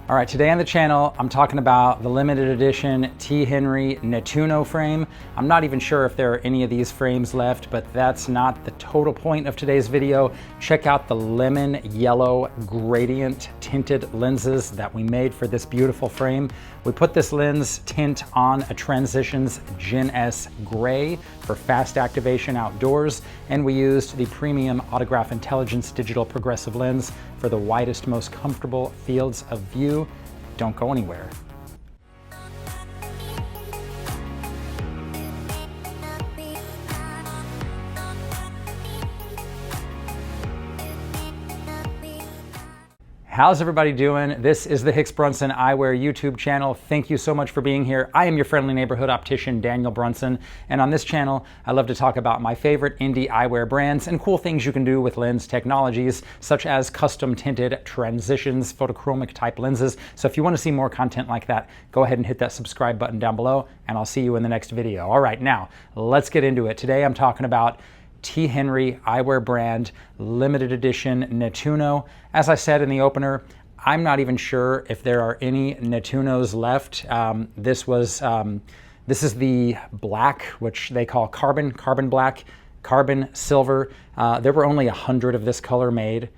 All right, today on the channel, I'm talking about the limited edition Henri Nettuno frame. I'm not even sure if there are any of these frames left, but that's not the total point of today's video. Check out the lemon yellow gradient tinted lenses that we made for this beautiful frame. We put this lens tint on a Transitions Gen S gray for fast activation outdoors, and we used the premium Autograph Intelligence digital progressive lens for the widest, most comfortable fields of view. Don't go anywhere. How's everybody doing? This is the Hicks Brunson Eyewear YouTube channel. Thank you so much for being here. I am your friendly neighborhood optician, Daniel Brunson, and on this channel, I love to talk about my favorite indie eyewear brands and cool things you can do with lens technologies, such as custom tinted Transitions photochromic type lenses. So if you want to see more content like that, go ahead and hit that subscribe button down below, and I'll see you in the next video. All right, now, let's get into it. Today, I'm talking about Henri eyewear brand limited edition Nettuno. As I said in the opener, I'm not even sure if there are any Nettunos left. This is the black, which they call carbon black, carbon silver. There were only 100 of this color made.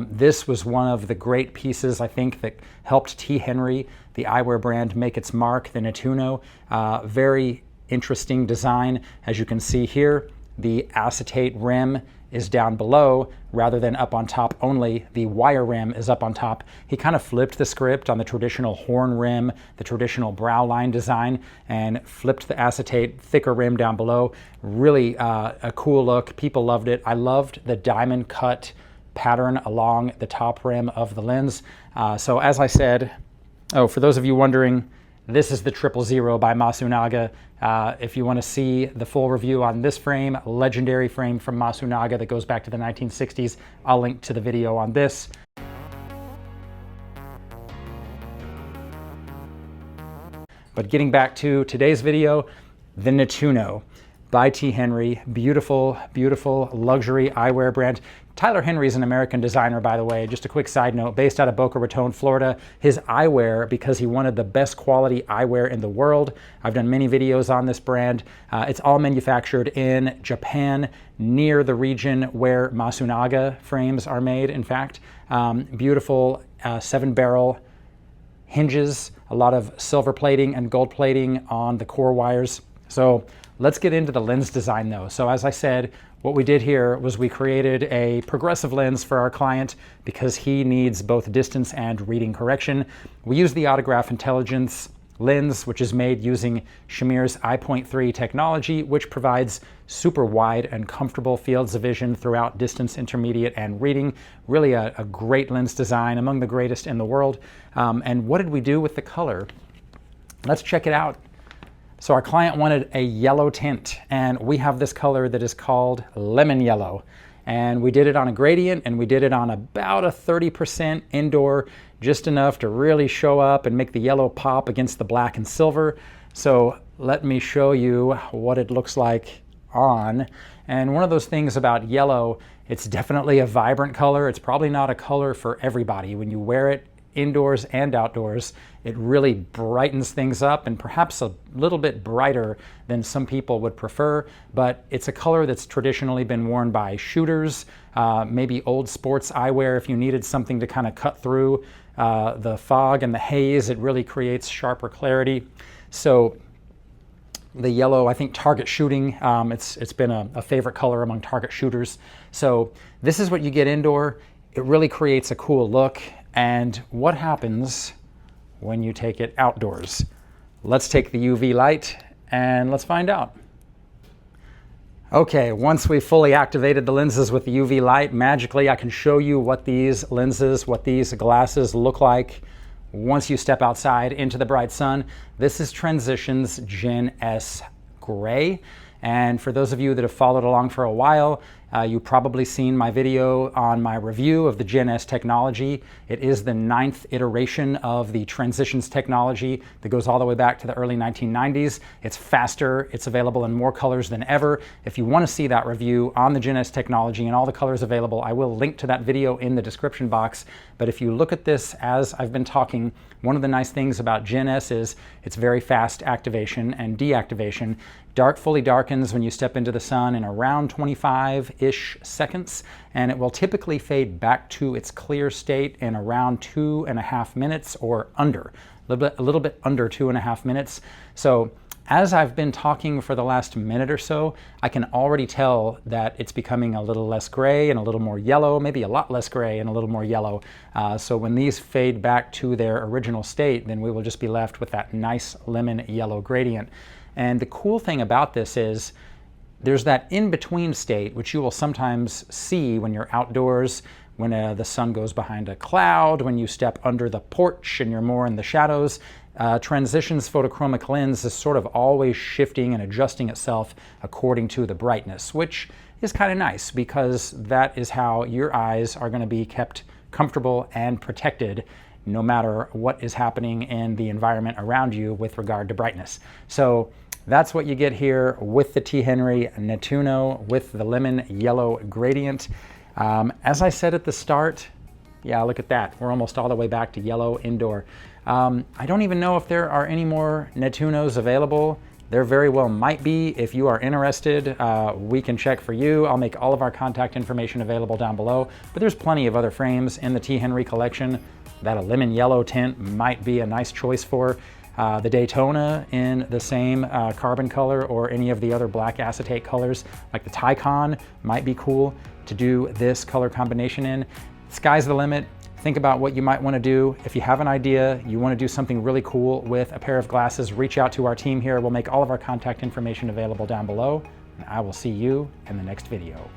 This was one of the great pieces, I think, that helped Henri, the eyewear brand, make its mark, the Nettuno. Very interesting design, as you can see here. The acetate rim is down below rather than up on top only. The wire rim is up on top. He kind of flipped the script on the traditional horn rim, the traditional brow line design, and flipped the acetate thicker rim down below. Really a cool look. People loved it. I loved the diamond cut pattern along the top rim of the lens. So as I said, for those of you wondering, this is the 000 by Masunaga. If you want to see the full review on this frame, legendary frame from Masunaga that goes back to the 1960s, I'll link to the video on this. But getting back to today's video, the Nettuno by Henri. Beautiful, beautiful luxury eyewear brand. Tyler Henry is an American designer, by the way. Just a quick side note, based out of Boca Raton, Florida. His eyewear, because he wanted the best quality eyewear in the world. I've done many videos on this brand. It's all manufactured in Japan, near the region where Masunaga frames are made, in fact. Beautiful 7-barrel hinges, a lot of silver plating and gold plating on the core wires. So let's get into the lens design though. So as I said, what we did here was we created a progressive lens for our client because he needs both distance and reading correction. We used the Autograph Intelligence lens, which is made using Schmier's I.3 technology, which provides super wide and comfortable fields of vision throughout distance, intermediate, and reading. Really a great lens design, among the greatest in the world. And what did we do with the color? Let's check it out. So our client wanted a yellow tint, and we have this color that is called lemon yellow. And we did it on a gradient, and we did it on about a 30% indoor, just enough to really show up and make the yellow pop against the black and silver. So let me show you what it looks like on. And one of those things about yellow, it's definitely a vibrant color. It's probably not a color for everybody. When you wear it indoors and outdoors, it really brightens things up, and perhaps a little bit brighter than some people would prefer, but it's a color that's traditionally been worn by shooters, maybe old sports eyewear. If you needed something to kind of cut through the fog and the haze, it really creates sharper clarity. So the yellow, I think target shooting, it's been a favorite color among target shooters. So this is what you get indoor. It really creates a cool look. And what happens when you take it outdoors? Let's take the UV light and let's find out. Okay, once we fully activated the lenses with the UV light, magically I can show you what these lenses, what these glasses look like once you step outside into the bright sun. This is Transitions Gen S Gray. And for those of you that have followed along for a while, You've probably seen my video on my review of the Gen S technology. It is the 9th iteration of the transitions technology that goes all the way back to the early 1990s. It's faster, it's available in more colors than ever. If you want to see that review on the Gen S technology and all the colors available, I will link to that video in the description box. But if you look at this as I've been talking, one of the nice things about Gen S is its very fast activation and deactivation. Fully darkens when you step into the sun in around 25-ish seconds, and it will typically fade back to its clear state in around 2.5 minutes or under, a little bit under 2.5 minutes. So as I've been talking for the last minute or so, I can already tell that it's becoming a little less gray and a little more yellow, maybe a lot less gray and a little more yellow. So when these fade back to their original state, then we will just be left with that nice lemon yellow gradient. And the cool thing about this is there's that in-between state, which you will sometimes see when you're outdoors, when the sun goes behind a cloud, when you step under the porch and you're more in the shadows. Transitions photochromic lens is sort of always shifting and adjusting itself according to the brightness, which is kind of nice because that is how your eyes are going to be kept comfortable and protected no matter what is happening in the environment around you with regard to brightness. So that's what you get here with the T. Henri Nettuno with the lemon yellow gradient. As I said at the start, yeah, look at that. We're almost all the way back to yellow indoor. I don't even know if there are any more Nettunos available. There very well might be. If you are interested, we can check for you. I'll make all of our contact information available down below. But there's plenty of other frames in the T. Henri collection that a lemon yellow tint might be a nice choice for. The Daytona in the same carbon color or any of the other black acetate colors, like the Taycan, might be cool to do this color combination in. Sky's the limit. Think about what you might want to do. If you have an idea, you want to do something really cool with a pair of glasses, reach out to our team here. We'll make all of our contact information available down below. And I will see you in the next video.